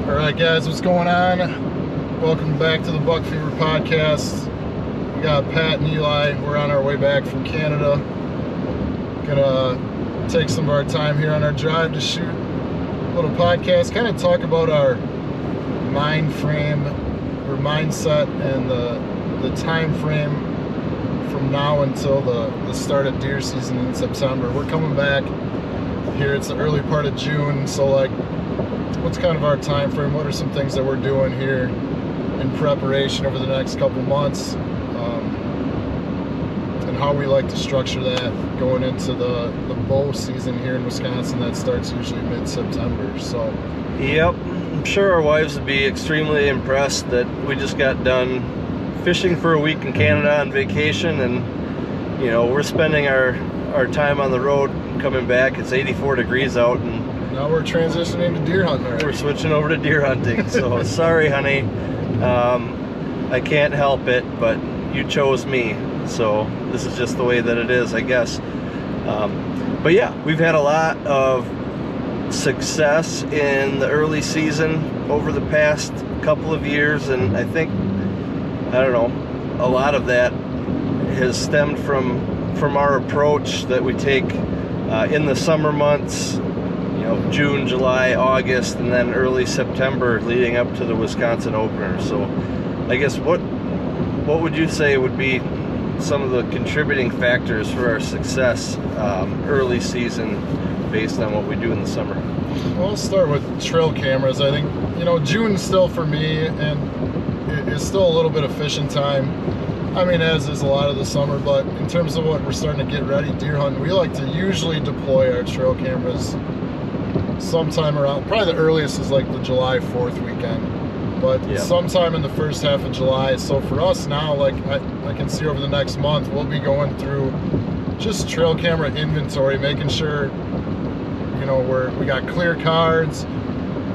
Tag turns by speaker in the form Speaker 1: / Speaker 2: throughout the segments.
Speaker 1: Alright guys, what's going on? Welcome back to the Buck Fever Podcast. We got Pat and Eli. We're on our way back from Canada. Gonna take some of our time here on our drive to shoot a little podcast, kind of talk about our mind frame or mindset and the time frame from now until the start of deer season in September. We're coming back here. It's the early part of June, so like, what's kind of our time frame? What are some things that we're doing here in preparation over the next couple months, and how we like to structure that going into the bow season here in Wisconsin that starts usually mid-September. So
Speaker 2: yep, I'm sure our wives would be extremely impressed that we just got done fishing for a week in Canada on vacation, and you know, we're spending our time on the road coming back. It's 84 degrees out, and
Speaker 1: now we're transitioning to deer hunting already.
Speaker 2: We're switching over to deer hunting. So sorry, honey. I can't help it, but you chose me. So this is just the way that it is, I guess. But yeah, we've had a lot of success in the early season over the past couple of years, and I think, I don't know, a lot of that has stemmed from our approach that we take in the summer months. June, July, August, and then early September leading up to the Wisconsin opener. So I guess what would you say would be some of the contributing factors for our success early season based on what we do in the summer?
Speaker 1: Well, I'll start with trail cameras. I think, June still for me, and it's still a little bit of fishing time. I mean, as is a lot of the summer, but in terms of what we're starting to get ready, deer hunting, we like to usually deploy our trail cameras sometime around, probably the earliest is like the July 4th weekend, but sometime in the first half of July. So for us now, like I can see over the next month, we'll be going through just trail camera inventory, making sure, we got clear cards,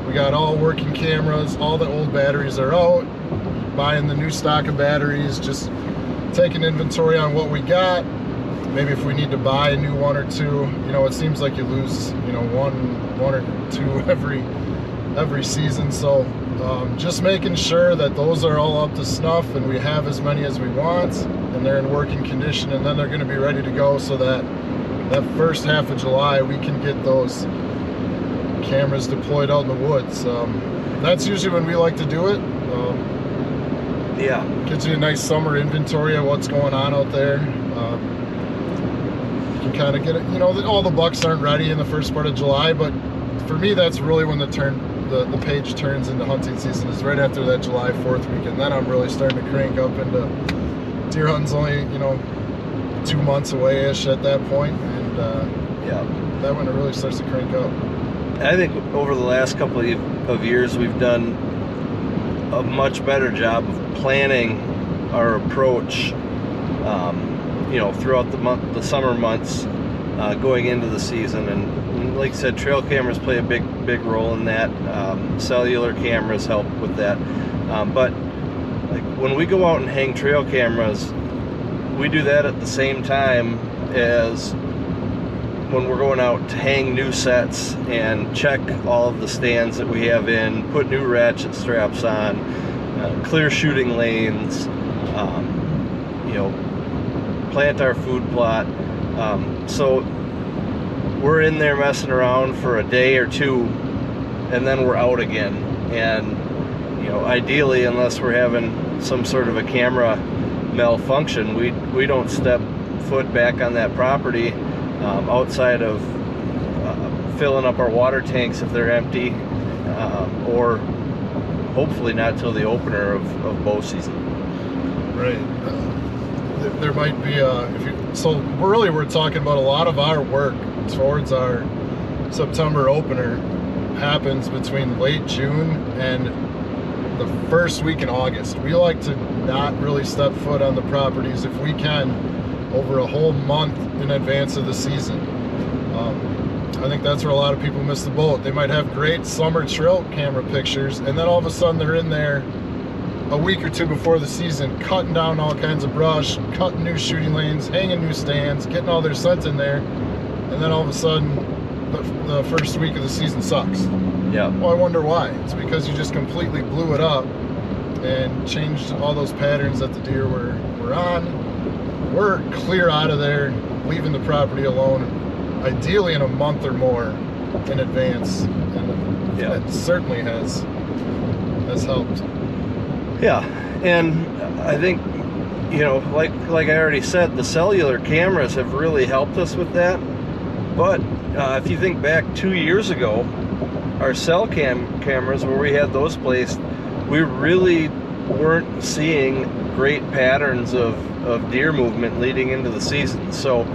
Speaker 1: we got all working cameras, all the old batteries are out, buying the new stock of batteries, just taking inventory on what we got. Maybe if we need to buy a new one or two, it seems like you lose, one or two every season. So just making sure that those are all up to snuff and we have as many as we want and they're in working condition, and then they're going to be ready to go, so that first half of July we can get those cameras deployed out in the woods. That's usually when we like to do it. Gives you a nice summer inventory of what's going on out there. You can kind of get it, all the bucks aren't ready in the first part of July, but for me that's really when the page turns into hunting season, is right after that July 4th weekend. Then I'm really starting to crank up into deer hunting's only 2 months away-ish at that point, and that when it really starts to crank up.
Speaker 2: I think over the last couple of years we've done a much better job of planning our approach throughout the summer months going into the season. And like I said, trail cameras play a big role in that. Cellular cameras help with that. But like when we go out and hang trail cameras, we do that at the same time as when we're going out to hang new sets and check all of the stands that we have in, put new ratchet straps on, clear shooting lanes, plant our food plot. So we're in there messing around for a day or two, and then we're out again. And ideally, unless we're having some sort of a camera malfunction, we don't step foot back on that property outside of filling up our water tanks if they're empty, or hopefully not till the opener of bow season.
Speaker 1: Right. There might be so we're talking about a lot of our work towards our September opener happens between late June and the first week in August. We like to not really step foot on the properties if we can over a whole month in advance of the season. I think that's where a lot of people miss the boat. They might have great summer trail camera pictures, and then all of a sudden they're in there a week or two before the season, cutting down all kinds of brush, cutting new shooting lanes, hanging new stands, getting all their scent in there, and then all of a sudden the first week of the season sucks.
Speaker 2: Yeah.
Speaker 1: Well, I wonder why. It's because you just completely blew it up and changed all those patterns that the deer were on. We're clear out of there, leaving the property alone, ideally in a month or more in advance. And
Speaker 2: Yeah.
Speaker 1: it certainly has helped.
Speaker 2: Yeah, and I think, you know, like I already said, the cellular cameras have really helped us with that. But if you think back 2 years ago, our cell cameras, where we had those placed, we really weren't seeing great patterns of deer movement leading into the season. So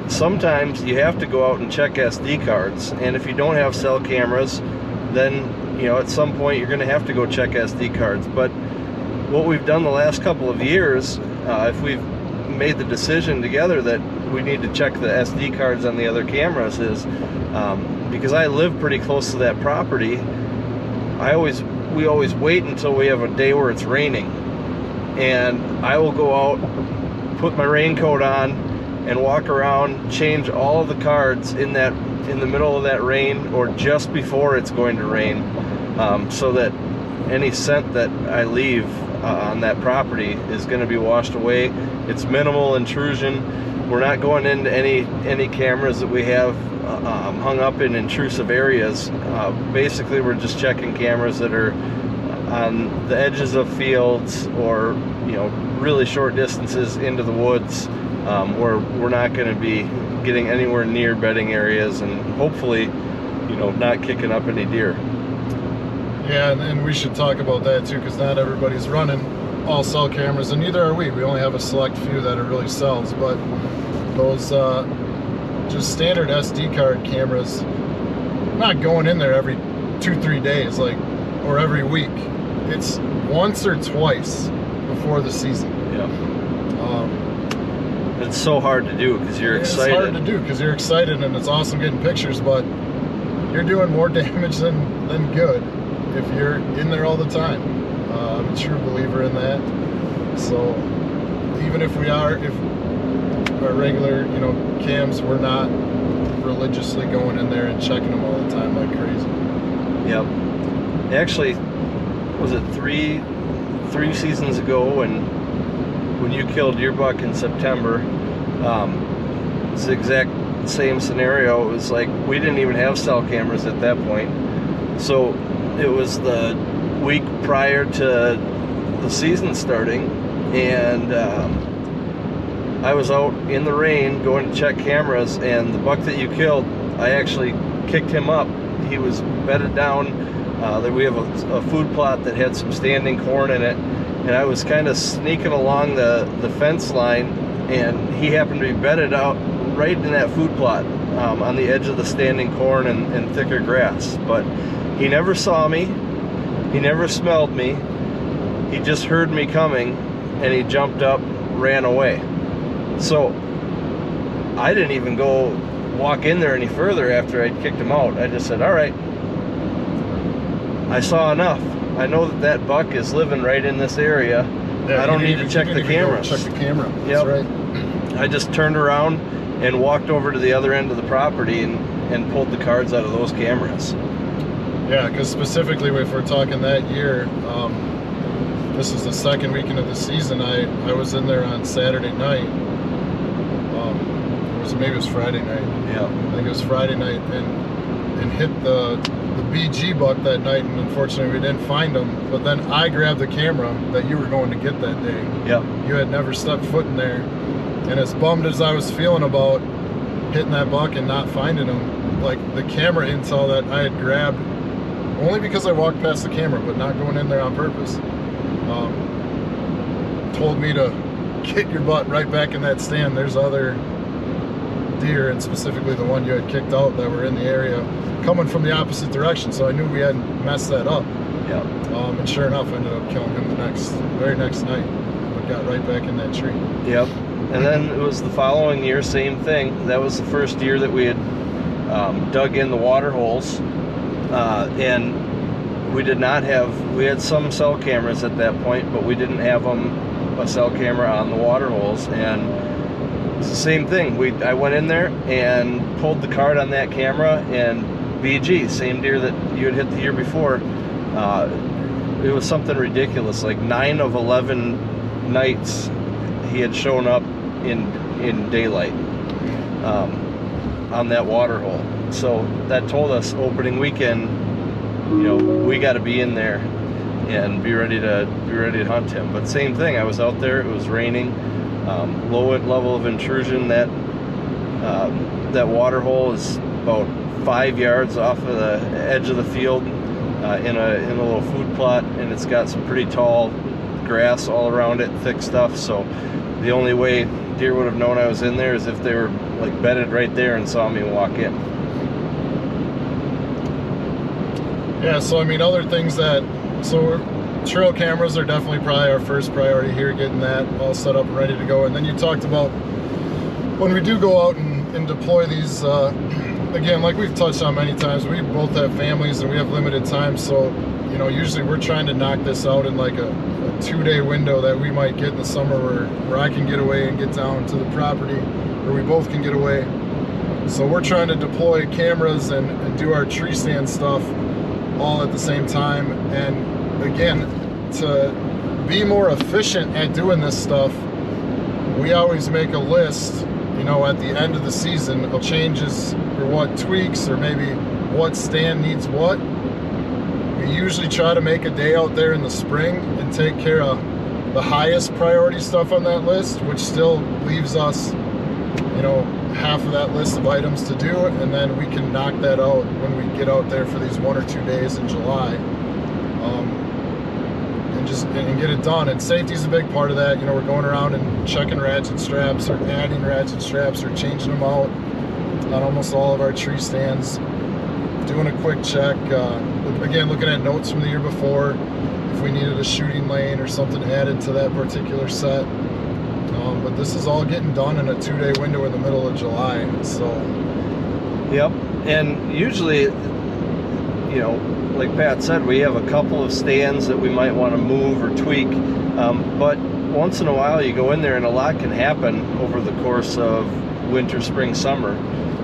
Speaker 2: sometimes you have to go out and check SD cards, and if you don't have cell cameras, then, you know, at some point you're going to have to go check SD cards. But what we've done the last couple of years, if we've made the decision together that we need to check the SD cards on the other cameras, is because I live pretty close to that property, we always wait until we have a day where it's raining, and I will go out, put my raincoat on, and walk around, change all of the cards in the middle of that rain or just before it's going to rain, so that any scent that I leave on that property is going to be washed away. It's minimal intrusion. We're not going into any cameras that we have hung up in intrusive areas. Basically, we're just checking cameras that are on the edges of fields, or, you know, really short distances into the woods, where we're not going to be getting anywhere near bedding areas, and hopefully, you know, not kicking up any deer.
Speaker 1: Yeah, and we should talk about that too, because not everybody's running all cell cameras, and neither are we. We only have a select few that are really cells, but those just standard SD card cameras, not going in there every 2-3 days, like, or every week. It's once or twice before the season.
Speaker 2: Yeah. It's so hard to do because you're excited.
Speaker 1: It's hard to do because you're excited, and it's awesome getting pictures, but you're doing more damage than good if you're in there all the time. I'm a true believer in that. So even if our regular, you know, cams, we're not religiously going in there and checking them all the time like crazy.
Speaker 2: Yep. Actually, was it three seasons ago when you killed your buck in September? It's the exact same scenario. It was like we didn't even have cell cameras at that point. So it was the week prior to the season starting, and I was out in the rain going to check cameras, and the buck that you killed, I actually kicked him up. He was bedded down. We have a food plot that had some standing corn in it, and I was kind of sneaking along the fence line, and he happened to be bedded out right in that food plot, on the edge of the standing corn and thicker grass. But he never saw me, he never smelled me, he just heard me coming, and he jumped up, ran away. So I didn't even go walk in there any further after I'd kicked him out. I just said, all right, I saw enough. I know that buck is living right in this area. Yeah, I don't need to check the cameras.
Speaker 1: Check the camera.
Speaker 2: Yep.
Speaker 1: That's right.
Speaker 2: I just turned around and walked over to the other end of the property and pulled the cards out of those cameras.
Speaker 1: Yeah, because specifically if we're talking that year, this is the second weekend of the season. I was in there on Saturday night. Maybe it was Friday night.
Speaker 2: Yeah.
Speaker 1: I think it was Friday night, and hit the BG buck that night, and unfortunately we didn't find him. But then I grabbed the camera that you were going to get that day.
Speaker 2: Yeah.
Speaker 1: You had never stepped foot in there, and as bummed as I was feeling about hitting that buck and not finding him, like the camera intel that I had grabbed, only because I walked past the camera, but not going in there on purpose, told me to get your butt right back in that stand. There's other deer, and specifically the one you had kicked out, that were in the area coming from the opposite direction, so I knew we hadn't messed that up.
Speaker 2: Yeah.
Speaker 1: And sure enough, I ended up killing him the very next night, but got right back in that tree.
Speaker 2: Yep. And then it was the following year, same thing. That was the first year that we had dug in the water holes, and we had some cell cameras at that point, but we didn't have a cell camera on the water holes, and it's the same thing. I went in there and pulled the card on that camera, and BG, same deer that you had hit the year before. It was something ridiculous. Like 9 of 11 nights he had shown up in daylight on that water hole. So that told us opening weekend, we got to be in there and be ready to hunt him. But same thing, I was out there, it was raining, low level of intrusion. That water hole is about 5 yards off of the edge of the field in a little food plot, and it's got some pretty tall grass all around it, thick stuff. So the only way deer would have known I was in there is if they were like bedded right there and saw me walk in.
Speaker 1: Yeah, so I mean, other things trail cameras are definitely probably our first priority here, getting that all set up and ready to go. And then you talked about when we do go out and deploy these, again, like we've touched on many times, we both have families and we have limited time. So, usually we're trying to knock this out in like a 2-day window that we might get in the summer where I can get away and get down to the property, or we both can get away. So we're trying to deploy cameras and do our tree stand stuff all at the same time. And again, to be more efficient at doing this stuff, we always make a list, at the end of the season of changes or what tweaks or maybe what stand needs what. We usually try to make a day out there in the spring and take care of the highest priority stuff on that list, which still leaves us, half of that list of items to do, and then we can knock that out when we get out there for these 1 or 2 days in July, and get it done. And safety's a big part of that. We're going around and checking ratchet straps or adding ratchet straps or changing them out on almost all of our tree stands, doing a quick check, again, looking at notes from the year before if we needed a shooting lane or something added to that particular set. But this is all getting done in a 2-day window in the middle of July. So
Speaker 2: yep. And usually, like Pat said, we have a couple of stands that we might want to move or tweak, but once in a while you go in there and a lot can happen over the course of winter, spring, summer.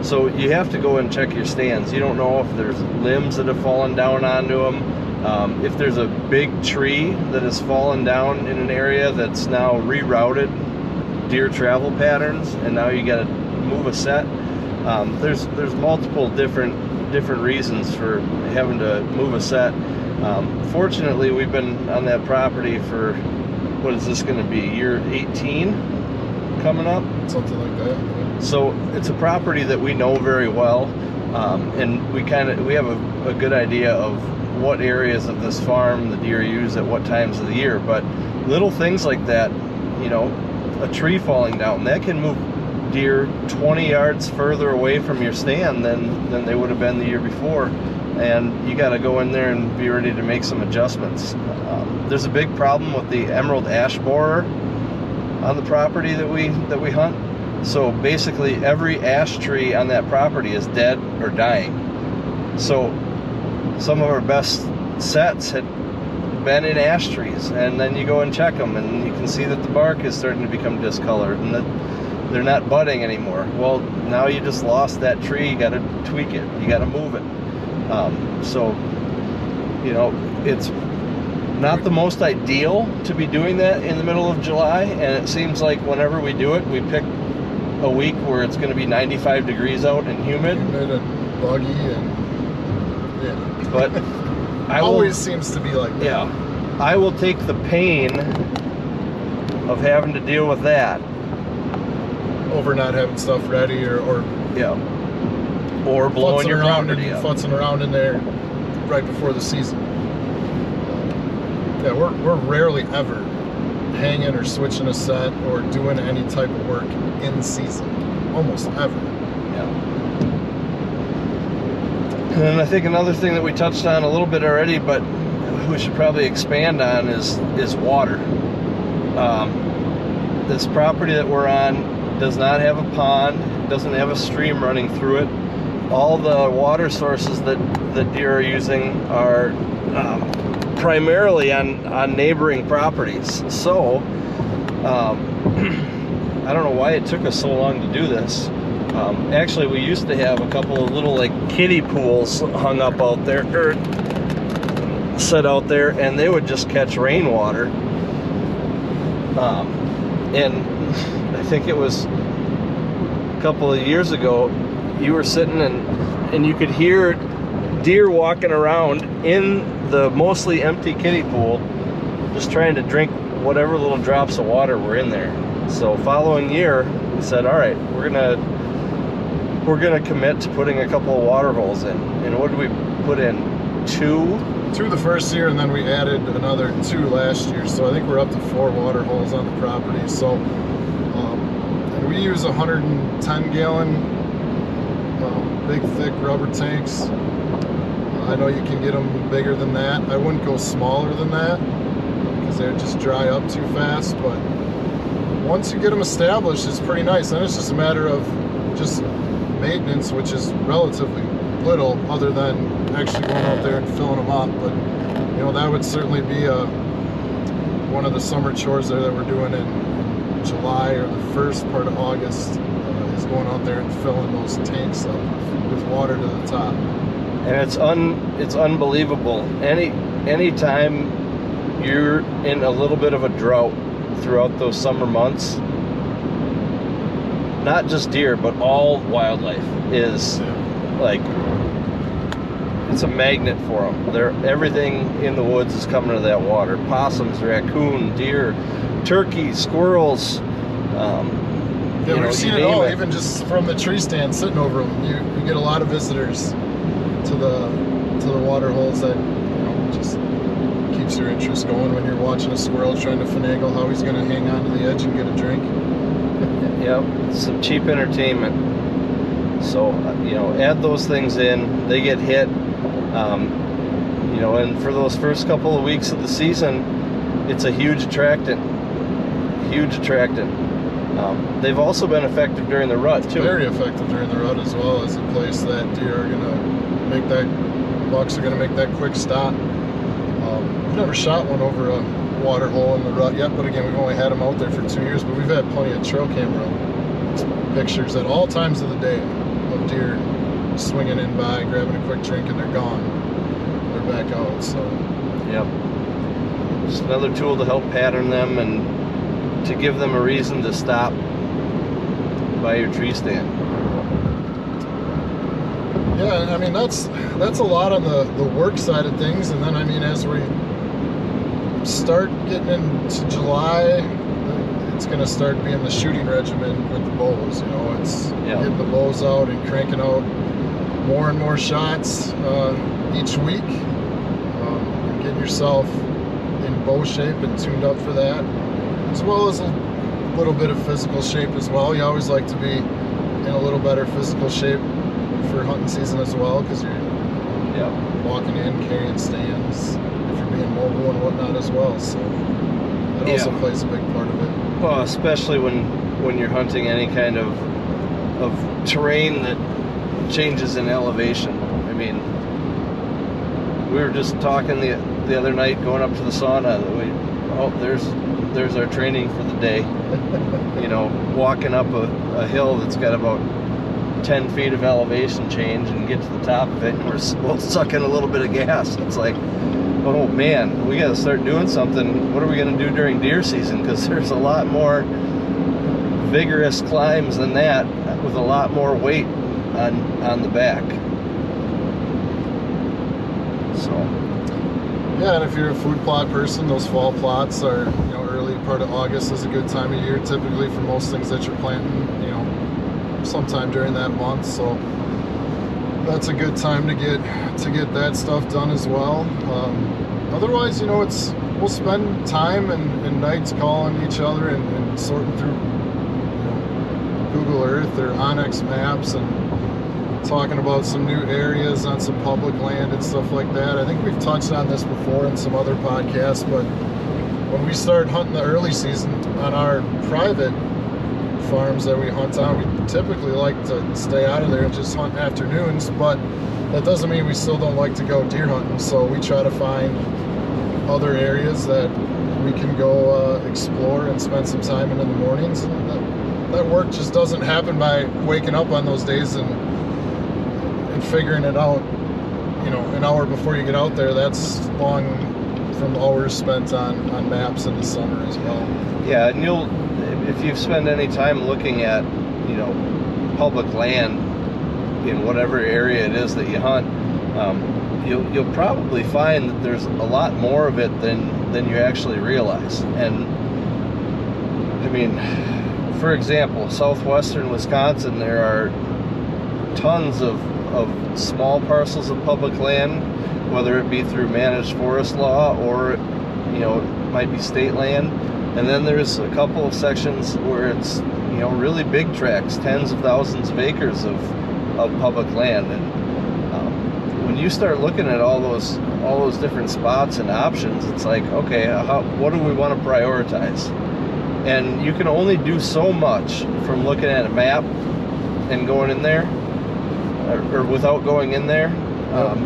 Speaker 2: So you have to go and check your stands. You don't know if there's limbs that have fallen down onto them, if there's a big tree that has fallen down in an area that's now rerouted deer travel patterns, and now you got to move a set. There's multiple different reasons for having to move a set. Fortunately, we've been on that property for, what is this going to be, year 18 coming up?
Speaker 1: Something like that.
Speaker 2: So it's a property that we know very well, and we have a good idea of what areas of this farm the deer use at what times of the year. But little things like that, a tree falling down, that can move deer 20 yards further away from your stand than they would have been the year before, and you got to go in there and be ready to make some adjustments. There's a big problem with the emerald ash borer on the property that we hunt. So basically every ash tree on that property is dead or dying. So some of our best sets had been in ash trees, and then you go and check them and you can see that the bark is starting to become discolored and that they're not budding anymore. Well, now you just lost that tree. You got to tweak it, you got to move it. So it's not the most ideal to be doing that in the middle of July, and it seems like whenever we do it, we pick a week where it's going to be 95 degrees out and humid
Speaker 1: and buggy, and yeah.
Speaker 2: But
Speaker 1: always seems to be like that.
Speaker 2: Yeah, I will take the pain of having to deal with that
Speaker 1: over not having stuff ready, or
Speaker 2: blowing your property up,
Speaker 1: futzing around in there right before the season. Yeah, we're rarely ever hanging or switching a set or doing any type of work in season, almost ever.
Speaker 2: Yeah. And then I think another thing that we touched on a little bit already, but we should probably expand on is water. This property that we're on does not have a pond, doesn't have a stream running through it. All the water sources that deer are using are primarily on neighboring properties. So I don't know why it took us so long to do this, Actually, we used to have a couple of little like kiddie pools hung up out there, or set out there, and they would just catch rainwater. And I think it was a couple of years ago, you were sitting and you could hear deer walking around in the mostly empty kiddie pool, just trying to drink whatever little drops of water were in there. So following year, we said, all right, we're gonna commit to putting a couple of water holes in. And what did we put in? Two
Speaker 1: the first year, and then we added another 2 last year. So I think we're up to 4 water holes on the property. So and we use 110 gallon big thick rubber tanks. I know you can get them bigger than that. I wouldn't go smaller than that because they would just dry up too fast. But once you get them established, it's pretty nice. Then it's just a matter of just maintenance, which is relatively little, other than actually going out there and filling them up. But you know, that would certainly be one of the summer chores there that we're doing in July or the first part of August, is going out there and filling those tanks up with water to the top.
Speaker 2: And it's unbelievable. Anytime you're in a little bit of a drought throughout those summer months, not just deer, but all wildlife is like, it's a magnet for them. Everything in the woods is coming to that water. Possums, raccoon, deer, turkeys, squirrels.
Speaker 1: Yeah, we've seen it all, even just from the tree stand sitting over them. You get a lot of visitors to the water holes. That, you know, just keeps your interest going when you're watching a squirrel trying to finagle how he's going to hang on to the edge and get a drink.
Speaker 2: Yep, some cheap entertainment. So, you know, add those things in, they get hit. You know, and for those first couple of weeks of the season, it's a huge attractant. Huge attractant. They've also been effective during the rut too.
Speaker 1: Very effective during the rut, as well as a place that deer are gonna make that, bucks are gonna make that quick stop. We've never shot one over a water hole in the rut yet, but again, we've only had them out there for 2 years, but we've had plenty of trail camera pictures at all times of the day of deer swinging in by, grabbing a quick drink, and they're gone. They're back out. So
Speaker 2: yep, just another tool to help pattern them and to give them a reason to stop by your tree stand.
Speaker 1: Yeah, I mean, that's a lot on the work side of things. And then, I mean, as we start getting into July, it's going to start being the shooting regimen with the bows. You know, it's getting the bows out and cranking out more and more shots each week, and getting yourself in bow shape and tuned up for that, as well as a little bit of physical shape as well. You always like to be in a little better physical shape for hunting season as well, because you're walking in, carrying stands, if you're being mobile and whatnot as well. So that also plays a big part of it.
Speaker 2: Well, especially when you're hunting any kind of terrain that changes in elevation. I mean, we were just talking the other night going up to the sauna. There's our training for the day. You know, walking up a hill that's got about 10 feet of elevation change and get to the top of it, and we're both sucking a little bit of gas. It's like, oh man, we got to start doing something. What are we going to do during deer season? Because there's a lot more vigorous climbs than that, with a lot more weight on the back. So
Speaker 1: yeah, and if you're a food plot person, those fall plots are, you know, early part of August is a good time of year typically for most things that you're planting, you know, sometime during that month. So that's a good time to get that stuff done as well. Otherwise, you know, we'll spend time and nights calling each other and sorting through, you know, Google Earth or Onyx maps and talking about some new areas on some public land and stuff like that. I think we've touched on this before in some other podcasts, but when we start hunting the early season on our private farms that we hunt on, we typically like to stay out of there and just hunt afternoons, but that doesn't mean we still don't like to go deer hunting. So we try to find other areas that we can go explore and spend some time in the mornings. And that work just doesn't happen by waking up on those days and figuring it out, an hour before you get out there. That's long from hours spent on maps in the summer as well.
Speaker 2: Yeah, and if you spend any time looking at, public land in whatever area it is that you hunt, you'll probably find that there's a lot more of it than you actually realize. And I mean, for example, southwestern Wisconsin, there are tons of small parcels of public land, whether it be through managed forest law or it might be state land. And then there's a couple of sections where it's really big tracts, tens of thousands of acres of public land. And when you start looking at all those different spots and options, it's like, okay, what do we want to prioritize? And you can only do so much from looking at a map and going in there, or without going in there.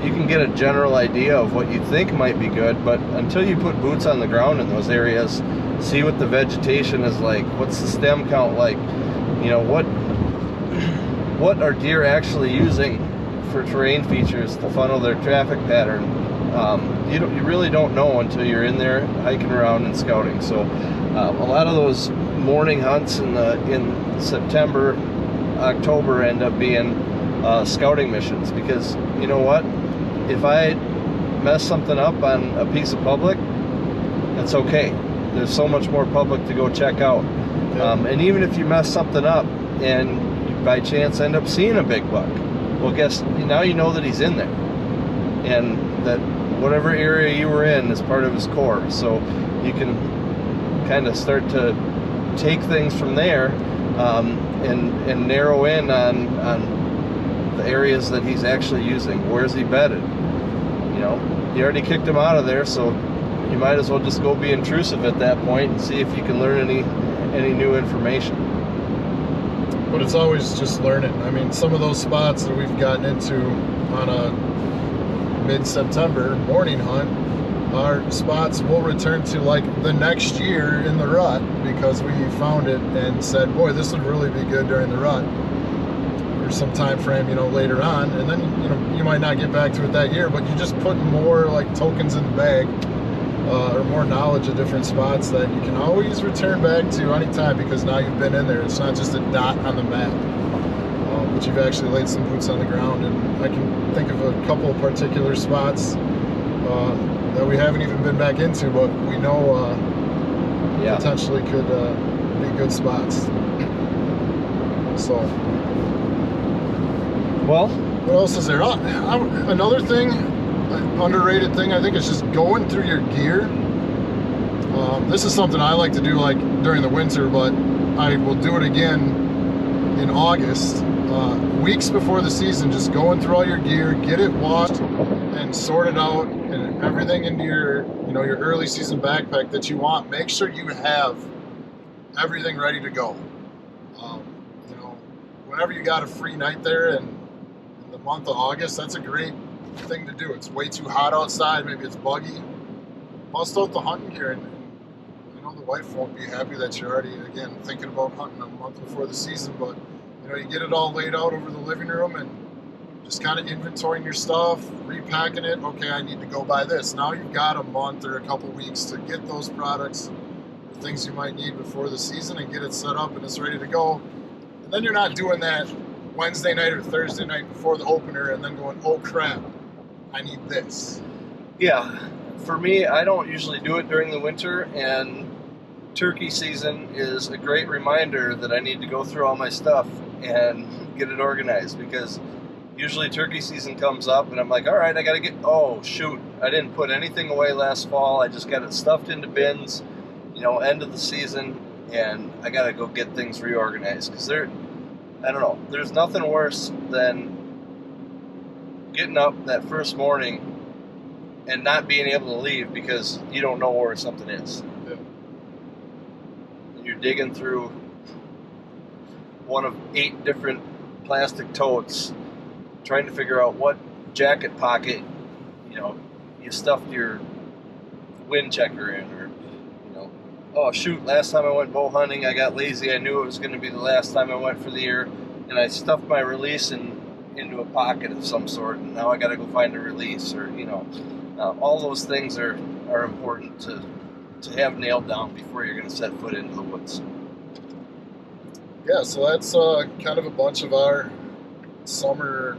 Speaker 2: You can get a general idea of what you think might be good, but until you put boots on the ground in those areas, see what the vegetation is like, what's the stem count like, what are deer actually using for terrain features to funnel their traffic pattern, you really don't know until you're in there hiking around and scouting. So a lot of those morning hunts in September, October end up being scouting missions, because you know what, if I mess something up on a piece of public, that's okay. There's so much more public to go check out. And even if you mess something up and you by chance end up seeing a big buck, well, now you know that he's in there, and that whatever area you were in is part of his core. So you can kind of start to take things from there, and narrow in on the areas that he's actually using. Where's he bedded? You already kicked him out of there, so you might as well just go be intrusive at that point and see if you can learn any new information.
Speaker 1: But it's always just learning. I mean, some of those spots that we've gotten into on a mid-September morning hunt are spots we'll return to like the next year in the rut, because we found it and said, boy, this would really be good during the rut, or some time frame, later on. And then, you might not get back to it that year, but you just put more like tokens in the bag, or more knowledge of different spots that you can always return back to anytime, because now you've been in there. It's not just a dot on the map, but you've actually laid some boots on the ground. And I can think of a couple of particular spots that we haven't even been back into, but we know potentially could be good spots. So,
Speaker 2: well,
Speaker 1: what else is there? Another thing, underrated thing, I think, is just going through your gear. This is something I like to do like during the winter, but I will do it again in August, weeks before the season. Just going through all your gear, get it washed and sorted out, and everything into your your early season backpack that you want. Make sure you have everything ready to go. Whenever you got a free night there in the month of August, that's a great thing to do. It's way too hot outside, maybe it's buggy. Bust out the hunting gear, and I know the wife won't be happy that you're already, again, thinking about hunting a month before the season, but you get it all laid out over the living room and just kind of inventorying your stuff, repacking it. Okay, I need to go buy this. Now you've got a month or a couple weeks to get those products, the things you might need before the season, and get it set up and it's ready to go. And then you're not doing that Wednesday night or Thursday night before the opener and then going, oh crap, I need this.
Speaker 2: Yeah, for me, I don't usually do it during the winter, and turkey season is a great reminder that I need to go through all my stuff and get it organized, because usually turkey season comes up and I'm like, all right, I gotta oh shoot, I didn't put anything away last fall. I just got it stuffed into bins, end of the season, and I gotta go get things reorganized, because I don't know, there's nothing worse than getting up that first morning and not being able to leave because you don't know where something is.
Speaker 1: Yeah.
Speaker 2: You're digging through one of 8 different plastic totes, trying to figure out what jacket pocket, you stuffed your wind checker in, or, oh shoot, last time I went bow hunting, I got lazy. I knew it was going to be the last time I went for the year, and I stuffed my release into a pocket of some sort, and now I got to go find a release, or all those things are important to have nailed down before you're going to set foot into the woods.
Speaker 1: Yeah, so that's kind of a bunch of our summer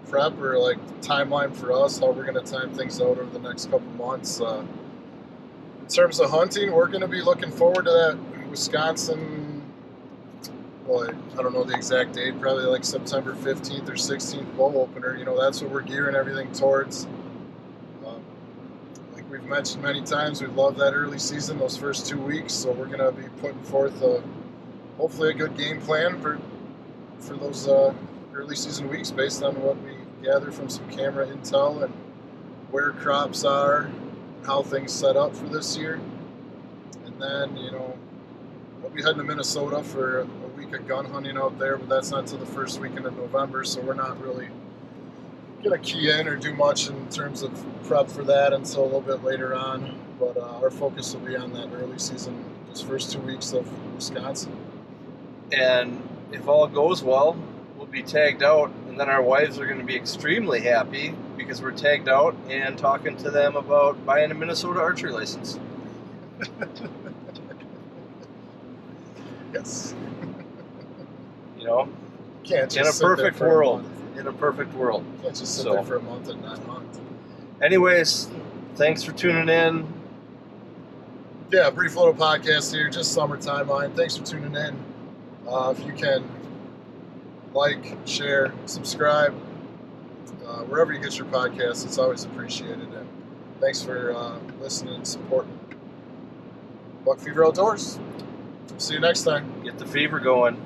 Speaker 1: prep, or like timeline for us, how we're going to time things out over the next couple months. In terms of hunting, we're going to be looking forward to that Wisconsin, well, I don't know the exact date, probably like September 15th or 16th bow opener. That's what we're gearing everything towards. Like we've mentioned many times, we love that early season, those first 2 weeks, so we're going to be putting forth hopefully a good game plan for those early season weeks based on what we gather from some camera intel and where crops are and how things set up for this year. And then, we'll be heading to Minnesota for a week of gun hunting out there, but that's not till the first weekend of November, so we're not really going to key in or do much in terms of prep for that until a little bit later on. But our focus will be on that early season, those first 2 weeks of Wisconsin.
Speaker 2: And if all goes well, we'll be tagged out, and then our wives are going to be extremely happy because we're tagged out and talking to them about buying a Minnesota archery license.
Speaker 1: Yes.
Speaker 2: In
Speaker 1: Can't just
Speaker 2: a perfect world. In a perfect world.
Speaker 1: Can't just sit there for a month and not hunt.
Speaker 2: Anyways, thanks for tuning in.
Speaker 1: Yeah, brief little podcast here, just summer timeline. Thanks for tuning in. If you can like, share, subscribe, wherever you get your podcasts, it's always appreciated. And thanks for listening and supporting Buck Fever Outdoors. See you next time.
Speaker 2: Get the fever going.